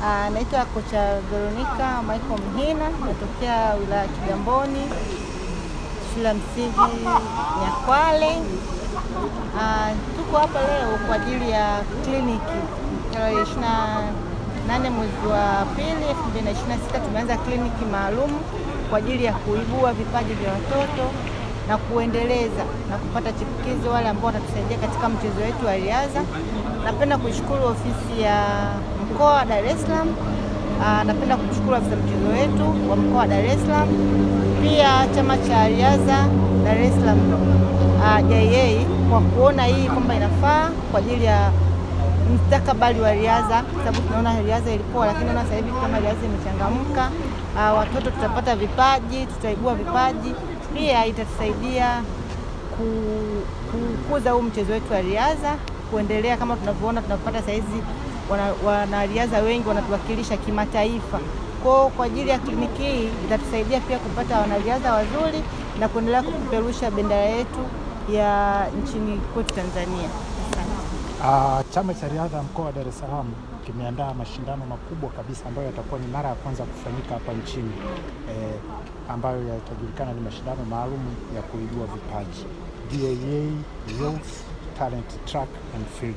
Naitwa Kocha Veronica Michael Mhina, natokea wilaya ya Kigamboni, shule ya msingi Nyakwale. Tuko hapa leo kwa ajili ya kliniki. 28 mwezi wa pili 2026 tumeanza kliniki maalum kwa ajili ya kuibua vipaji vya watoto na kuendeleza na kupata chipukizi wale ambao watatusaidia katika mchezo wetu wa riadha. Napenda kushukuru ofisi ya mkoa wa Dar es Salaam. Napenda kushukuru afisa mchezo wetu wa mkoa wa Dar es Salaam, pia chama cha riadha Dar es Salaam JA kwa kuona hii kwamba inafaa kwa ajili ya mustakabali wa riadha, kwa sababu tunaona riadha ilipoa, lakini naona sasa hivi kama riadha imechangamka, watoto tutapata vipaji, tutaibua vipaji, pia itatusaidia kukuza huu mchezo wetu wa riadha kuendelea. Kama tunavyoona tunapata saizi wanariadha wengi wanatuwakilisha kimataifa. Kwa ajili ya kliniki hii itatusaidia pia kupata wanariadha wazuri na kuendelea kupeperusha bendera yetu ya nchini kwetu Tanzania. Chama cha riadha mkoa wa Dar es Salaam kimeandaa mashindano makubwa kabisa ambayo yatakuwa ni mara ya kwanza kufanyika hapa nchini, ambayo yatajulikana ni mashindano maalum ya kuibua vipaji, DAA Youth Talent Track and Field,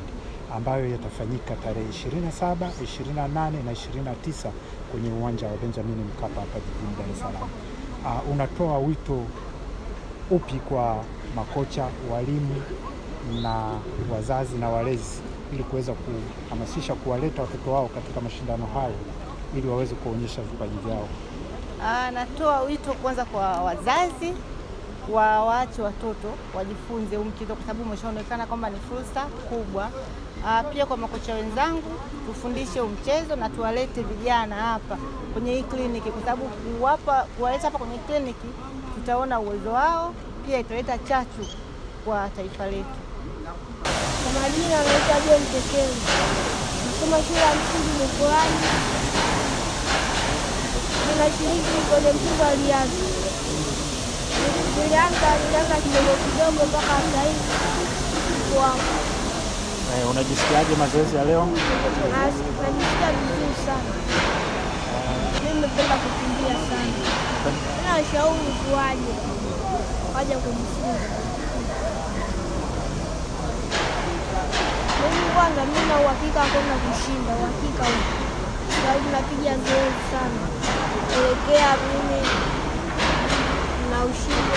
ambayo yatafanyika tarehe 27, 28 na 29 kwenye uwanja wa Benjamin Mkapa hapa jijini Dar es Salaam. Unatoa wito upi kwa makocha, walimu na wazazi na walezi ili kuweza kuhamasisha kuwaleta watoto wao katika mashindano hayo ili waweze kuonyesha vipaji vyao? Natoa wito kwanza kwa wazazi waache watoto wajifunze huu mchezo kwa sababu umeshaonekana kwamba ni fursa kubwa. Pia kwa makocha wenzangu tufundishe huu mchezo na tuwalete vijana hapa kwenye hii kliniki, kwa sababu kuwaleta hapa kwenye kliniki tutaona uwezo wao, pia italeta chachu kwa taifa letu. Kwa majina naitwa John Tekeli, nasoma shule ya msingi Mkoani. Ninashiriki kwenye mchezo wa riadha. Nilianza kidogo mpaka sasa hivi. Unajisikiaje mazoezi ya leo? Najisikia vizuri sana. Mimi napenda kukimbia sana. Ninashauri waje kujifunza. Kwanza mimi na uhakika kwenda kushinda, uhakika sababu napiga zoezi sana kuelekea mimi na ushindi.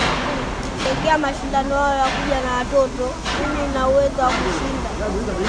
Kuelekea mashindano hayo ya kuja na watoto, mimi na uwezo wa kushinda.